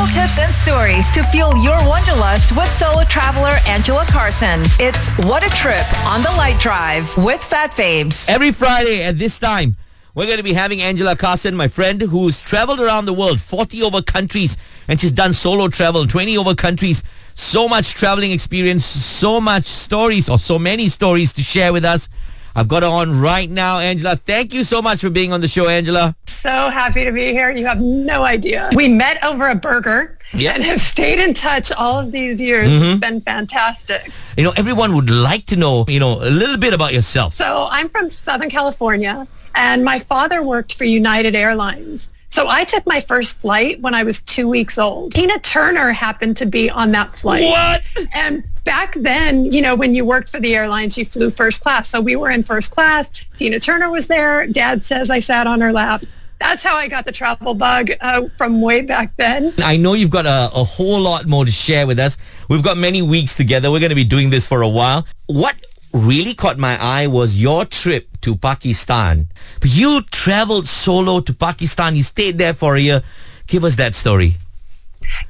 Travel tips and stories to fuel your wanderlust with solo traveler Angela Carson. It's What a Trip on the Lite Drive with Phat Fabes. Every Friday at this time, we're going to be having Angela Carson, my friend, who's traveled around the world, 40 over countries, and she's done solo travel, 20 over countries. So much traveling experience, so much stories, or so many stories to share with us. I've got her on right now, Angela. Thank you so much for being on the show, Angela. So happy to be here. You have no idea. We met over a burger and have stayed in touch all of these years. It's been fantastic. You know, everyone would like to know, a little bit about yourself. So I'm from Southern California, and my father worked for United Airlines. So I took my first flight when I was 2 weeks old. Tina Turner happened to be on that flight. What? And back then, when you worked for the airlines, you flew first class. So we were in first class. Tina Turner was there. Dad says I sat on her lap. That's how I got the travel bug from way back then. I know you've got a whole lot more to share with us. We've got many weeks together. We're going to be doing this for a while. What really caught my eye was your trip to Pakistan. But you traveled solo to Pakistan. You stayed there for a year. Give us that story.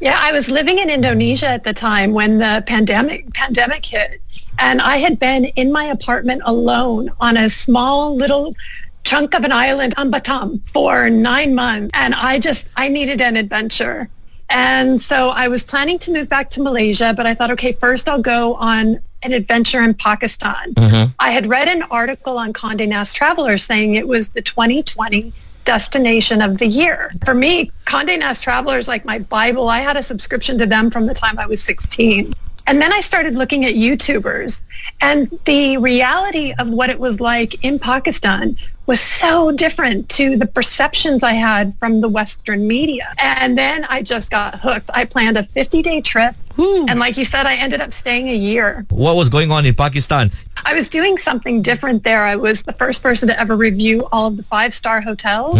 Yeah, I was living in Indonesia at the time when the pandemic hit. And I had been in my apartment alone on a small little chunk of an island on Batam for 9 months. And I needed an adventure. And so I was planning to move back to Malaysia, but I thought, okay, first I'll go on an adventure in Pakistan. I had read an article on Condé Nast Traveler saying it was the 2020 destination of the year. For me, Condé Nast Traveler is like my Bible. I had a subscription to them from the time I was 16. And then I started looking at YouTubers, and the reality of what it was like in Pakistan was so different to the perceptions I had from the Western media. And then I just got hooked. I planned a 50-day trip. And like you said, I ended up staying a year. What was going on in Pakistan? I was doing something different there. I was the first person to ever review all of the 5-star hotels.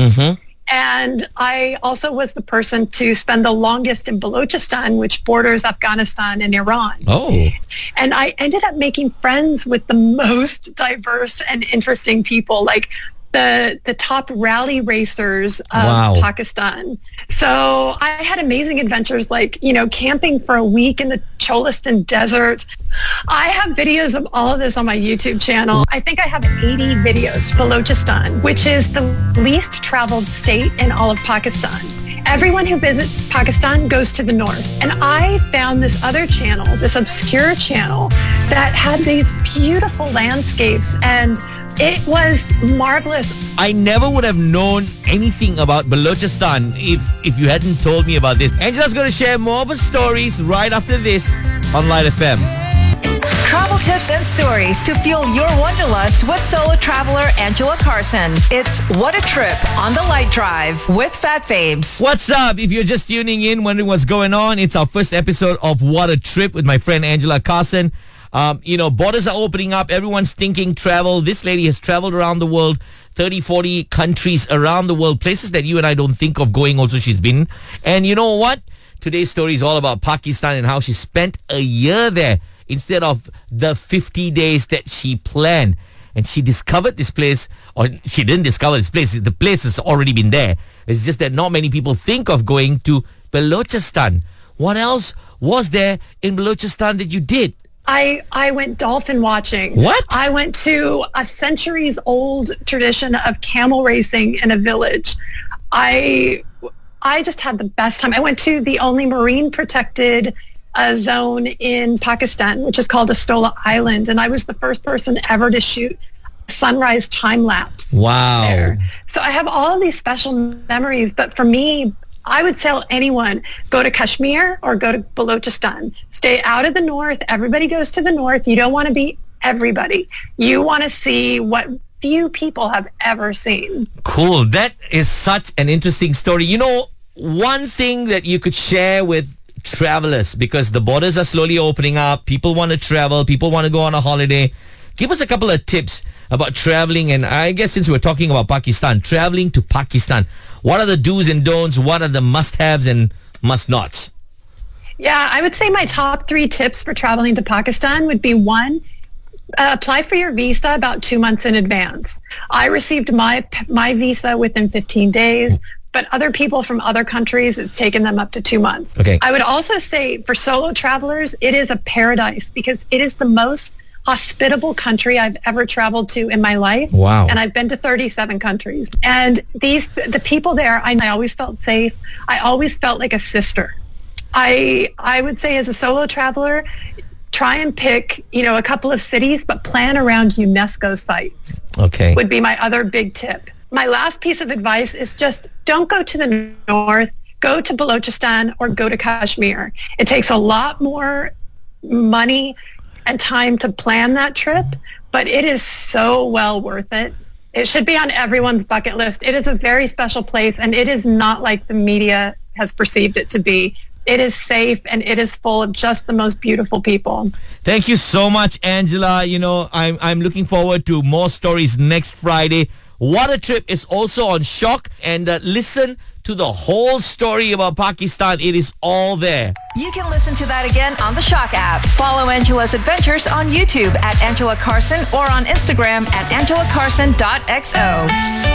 And I also was the person to spend the longest in Balochistan, which borders Afghanistan and Iran. Oh. And I ended up making friends with the most diverse and interesting people, like the top rally racers of Pakistan. So I had amazing adventures like, camping for a week in the Cholistan desert. I have videos of all of this on my YouTube channel. I think I have 80 videos. Balochistan, which is the least traveled state in all of Pakistan. Everyone who visits Pakistan goes to the north. And I found this other channel, this obscure channel, that had these beautiful landscapes, and it was marvelous. I never would have known anything about Balochistan if you hadn't told me about this. Angela's going to share more of her stories right after this on Lite FM. Travel tips and stories to fuel your wanderlust with solo traveler Angela Carson. It's What a Trip on the Lite Drive with Phat Fabes. What's up? If you're just tuning in, wondering what's going on, it's our first episode of What a Trip with my friend Angela Carson. Borders are opening up. Everyone's thinking travel. This lady has traveled around the world, 30, 40 countries around the world, places that you and I don't think of going also she's been. And you know what? Today's story is all about Pakistan and how she spent a year there instead of the 50 days that she planned. And she discovered this place, or she didn't discover this place. The place has already been there. It's just that not many people think of going to Balochistan. What else was there in Balochistan that you did? I went dolphin watching. What? I went to a centuries-old tradition of camel racing in a village. I just had the best time. I went to the only marine-protected zone in Pakistan, which is called Astola Island, and I was the first person ever to shoot sunrise time-lapse. Wow. There. So I have all of these special memories, but for me, I would tell anyone, go to Kashmir or go to Balochistan. Stay out of the north. Everybody goes to the north. You don't want to be everybody. You want to see what few people have ever seen. Cool. That is such an interesting story. One thing that you could share with travelers, because the borders are slowly opening up, people want to travel, people want to go on a holiday. Give us a couple of tips about traveling, and I guess since we're talking about Pakistan, traveling to Pakistan. What are the do's and don'ts? What are the must-haves and must-nots? Yeah, I would say my top 3 tips for traveling to Pakistan would be 1, apply for your visa about 2 months in advance. I received my visa within 15 days. but other people from other countries, it's taken them up to 2 months. Okay. I would also say for solo travelers, it is a paradise because it is the most hospitable country I've ever traveled to in my life. Wow. And I've been to 37 countries. And the people there, I always felt safe. I always felt like a sister. I would say as a solo traveler, try and pick, a couple of cities, but plan around UNESCO sites. Okay. Would be my other big tip. My last piece of advice is just don't go to the north, go to Balochistan or go to Kashmir. It takes a lot more money and time to plan that trip, but it is so well worth it. It should be on everyone's bucket list. It is a very special place, and it is not like the media has perceived it to be. It is safe, and it is full of just the most beautiful people. Thank you so much, Angela. I'm looking forward to more stories next Friday. What a Trip is also on Shock, and listen to the whole story about Pakistan. It is all there. You can listen to that again on the Shock app. Follow Angela's adventures on YouTube at Angela Carson or on Instagram at angelacarson.xo.